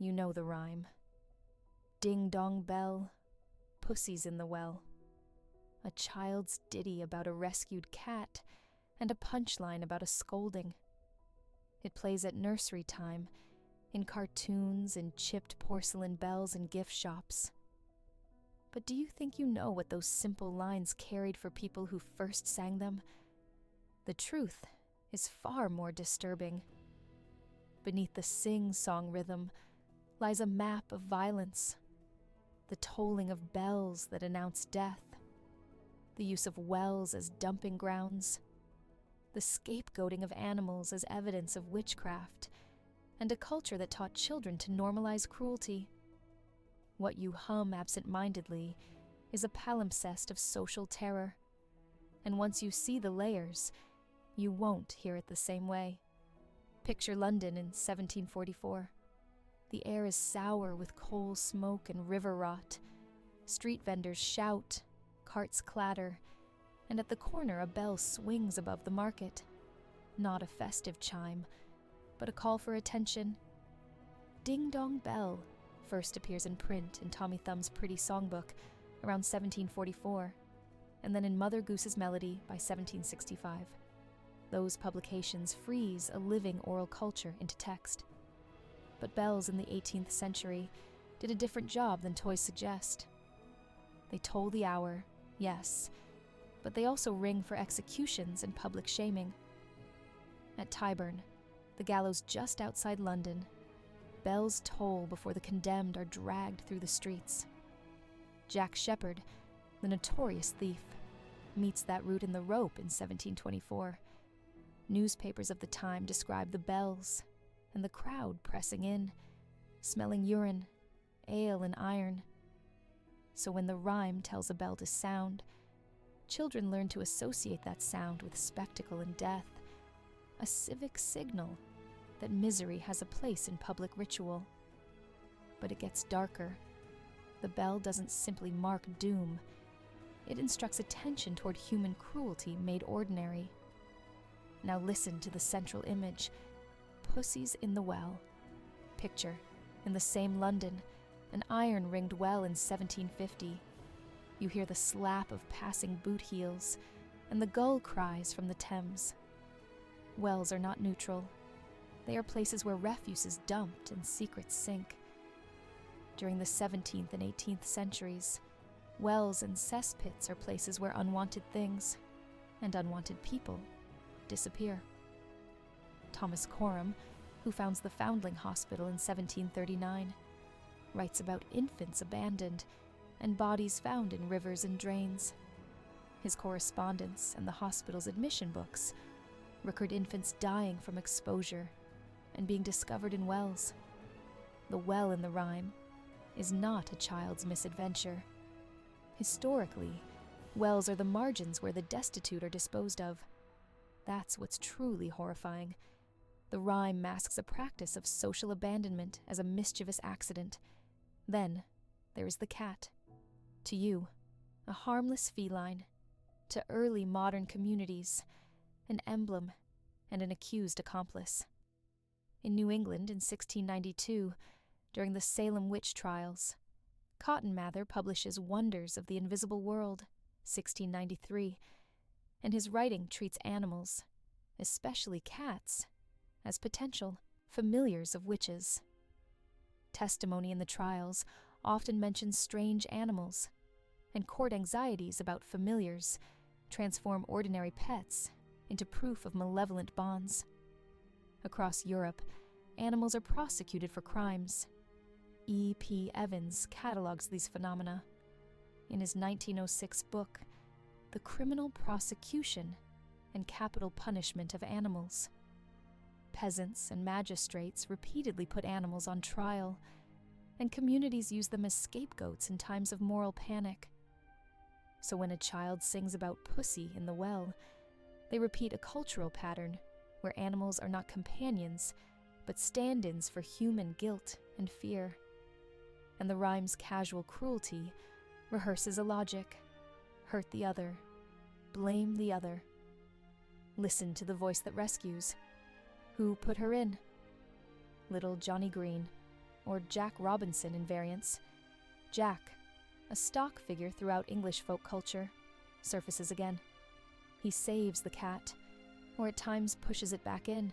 You know the rhyme. Ding dong bell, pussy's in the well. A child's ditty about a rescued cat, and a punchline about a scolding. It plays at nursery time, in cartoons and chipped porcelain bells in gift shops. But do you think you know what those simple lines carried for people who first sang them? The truth is far more disturbing. Beneath the sing-song rhythm lies a map of violence, the tolling of bells that announce death, the use of wells as dumping grounds, the scapegoating of animals as evidence of witchcraft, and a culture that taught children to normalize cruelty. What you hum absentmindedly is a palimpsest of social terror, and once you see the layers, you won't hear it the same way. Picture London in 1744. The air is sour with coal smoke and river rot. Street vendors shout, carts clatter, and at the corner a bell swings above the market. Not a festive chime, but a call for attention. Ding Dong Bell first appears in print in Tommy Thumb's Pretty Songbook around 1744, and then in Mother Goose's Melody by 1765. Those publications freeze a living oral culture into text. But bells in the 18th century did a different job than toys suggest. They toll the hour, yes, but they also ring for executions and public shaming. At Tyburn, the gallows just outside London, bells toll before the condemned are dragged through the streets. Jack Sheppard, the notorious thief, meets that route in the rope in 1724. Newspapers of the time describe the bells and the crowd pressing in, smelling urine, ale, and iron. So when the rhyme tells a bell to sound, children learn to associate that sound with spectacle and death, a civic signal that misery has a place in public ritual. But it gets darker. The bell doesn't simply mark doom. It instructs attention toward human cruelty made ordinary. Now listen to the central image. Pussy's in the well. Picture, in the same London, an iron-ringed well in 1750. You hear the slap of passing boot heels and the gull cries from the Thames. Wells are not neutral. They are places where refuse is dumped and secrets sink. During the 17th and 18th centuries, wells and cesspits are places where unwanted things and unwanted people disappear. Thomas Coram, who founds the Foundling Hospital in 1739, writes about infants abandoned and bodies found in rivers and drains. His correspondence and the hospital's admission books record infants dying from exposure and being discovered in wells. The well in the rhyme is not a child's misadventure. Historically, wells are the margins where the destitute are disposed of. That's what's truly horrifying. The rhyme masks a practice of social abandonment as a mischievous accident. Then, there is the cat. To you, a harmless feline. To early modern communities, an emblem and an accused accomplice. In New England in 1692, during the Salem witch trials, Cotton Mather publishes Wonders of the Invisible World, 1693, and his writing treats animals, especially cats, as potential familiars of witches. Testimony in the trials often mentions strange animals, and court anxieties about familiars transform ordinary pets into proof of malevolent bonds. Across Europe, animals are prosecuted for crimes. E.P. Evans catalogs these phenomena. In his 1906 book, The Criminal Prosecution and Capital Punishment of Animals. Peasants and magistrates repeatedly put animals on trial, and communities use them as scapegoats in times of moral panic. So when a child sings about pussy in the well, they repeat a cultural pattern where animals are not companions, but stand-ins for human guilt and fear. And the rhyme's casual cruelty rehearses a logic: hurt the other, blame the other. Listen to the voice that rescues. Who put her in? Little Johnny Green. or Jack Robinson in variants. Jack, a stock figure throughout English folk culture, surfaces again. He saves the cat, or at times pushes it back in.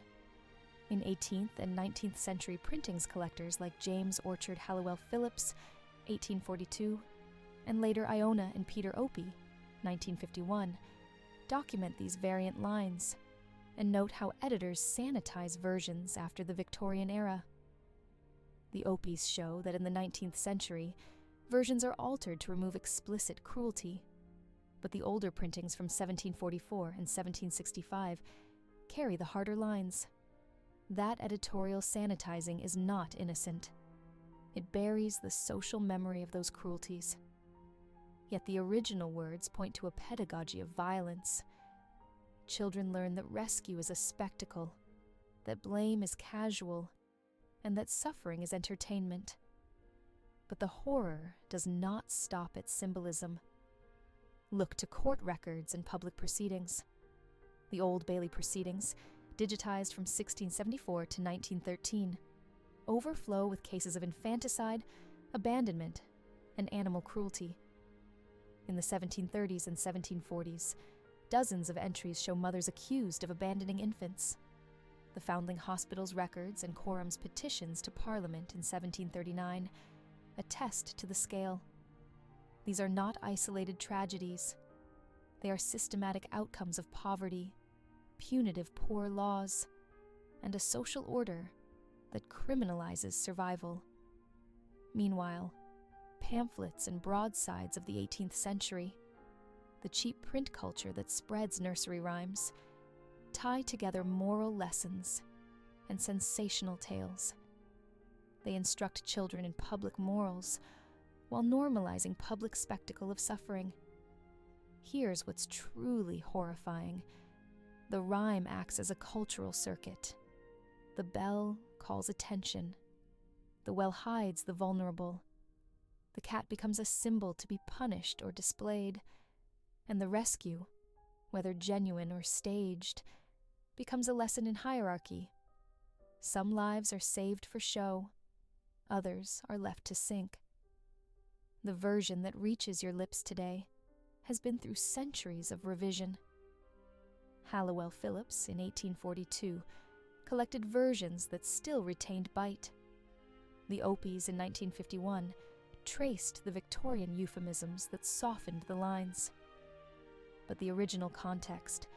In 18th and 19th century printings collectors like James Orchard Halliwell Phillips, 1842, and later Iona and Peter Opie, 1951, document these variant lines and note how editors sanitize versions after the Victorian era. The Opies show that in the 19th century, versions are altered to remove explicit cruelty, but the older printings from 1744 and 1765 carry the harder lines. That editorial sanitizing is not innocent. It buries the social memory of those cruelties. Yet the original words point to a pedagogy of violence. Children learn that rescue is a spectacle, that blame is casual, and that suffering is entertainment. But the horror does not stop at symbolism. Look to court records and public proceedings. The Old Bailey proceedings, digitized from 1674 to 1913, overflow with cases of infanticide, abandonment, and animal cruelty. In the 1730s and 1740s, dozens of entries show mothers accused of abandoning infants. The Foundling Hospital's records and Quorum's petitions to Parliament in 1739 attest to the scale. These are not isolated tragedies. They are systematic outcomes of poverty, punitive poor laws, and a social order that criminalizes survival. Meanwhile, pamphlets and broadsides of the 18th century, the cheap print culture that spreads nursery rhymes, tie together moral lessons and sensational tales. They instruct children in public morals while normalizing public spectacle of suffering. Here's what's truly horrifying. The rhyme acts as a cultural circuit. The bell calls attention. The well hides the vulnerable. The cat becomes a symbol to be punished or displayed, and the rescue, whether genuine or staged, becomes a lesson in hierarchy. Some lives are saved for show, others are left to sink. The version that reaches your lips today has been through centuries of revision. Halliwell Phillips, in 1842, collected versions that still retained bite. The Opies, in 1951, traced the Victorian euphemisms that softened the lines. But the original context,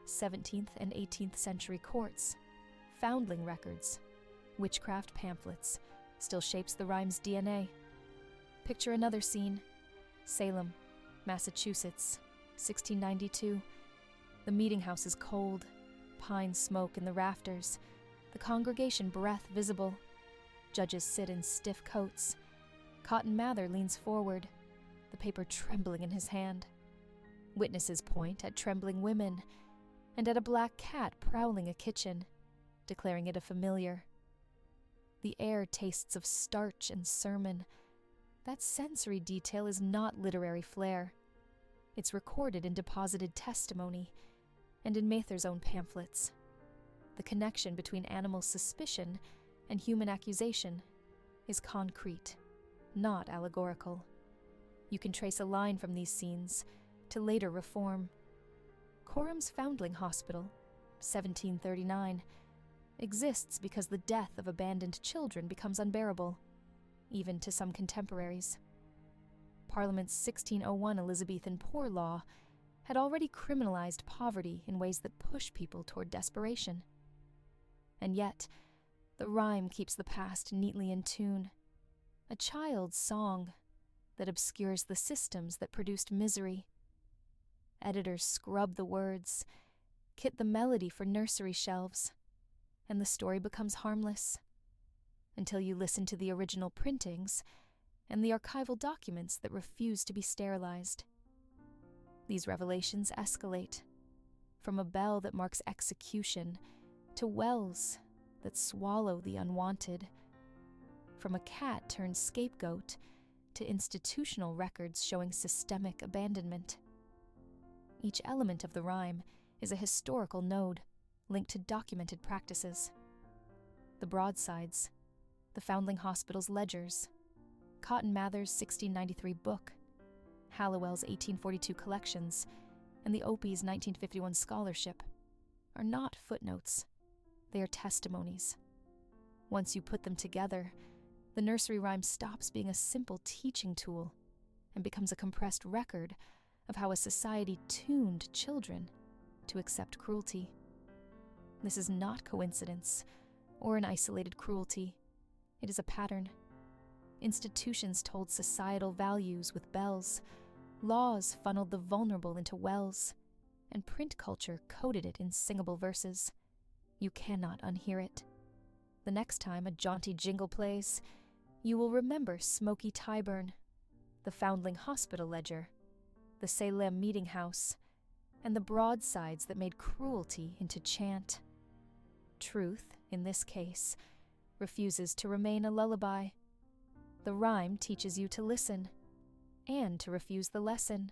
17th and 18th century courts, foundling records, witchcraft pamphlets, still shapes the rhyme's DNA. Picture another scene: Salem, Massachusetts, 1692. The meeting house is cold, pine smoke in the rafters, the congregation breath visible. Judges sit in stiff coats. Cotton Mather leans forward, the paper trembling in his hand. Witnesses point at trembling women and at a black cat prowling a kitchen, declaring it a familiar. The air tastes of starch and sermon. That sensory detail is not literary flair. It's recorded in deposited testimony and in Mather's own pamphlets. The connection between animal suspicion and human accusation is concrete, not allegorical. You can trace a line from these scenes to later reform. Quorum's Foundling Hospital, 1739, exists because the death of abandoned children becomes unbearable, even to some contemporaries. Parliament's 1601 Elizabethan Poor Law had already criminalized poverty in ways that push people toward desperation. And yet, the rhyme keeps the past neatly in tune, a child's song that obscures the systems that produced misery. Editors scrub the words, kit the melody for nursery shelves, and the story becomes harmless, until you listen to the original printings and the archival documents that refuse to be sterilized. These revelations escalate, from a bell that marks execution to wells that swallow the unwanted, from a cat turned scapegoat to institutional records showing systemic abandonment. Each element of the rhyme is a historical node linked to documented practices. The broadsides, the Foundling Hospital's ledgers, Cotton Mather's 1693 book, Hallowell's 1842 collections, and the Opie's 1951 scholarship are not footnotes. They are testimonies. Once you put them together, the nursery rhyme stops being a simple teaching tool and becomes a compressed record of how a society tuned children to accept cruelty. This is not coincidence or an isolated cruelty. It is a pattern. Institutions told societal values with bells, laws funneled the vulnerable into wells, and print culture coded it in singable verses. You cannot unhear it. The next time a jaunty jingle plays, you will remember smoky Tyburn, the Foundling Hospital ledger, the Salem Meeting House, and the broadsides that made cruelty into chant. Truth, in this case, refuses to remain a lullaby. The rhyme teaches you to listen and to refuse the lesson.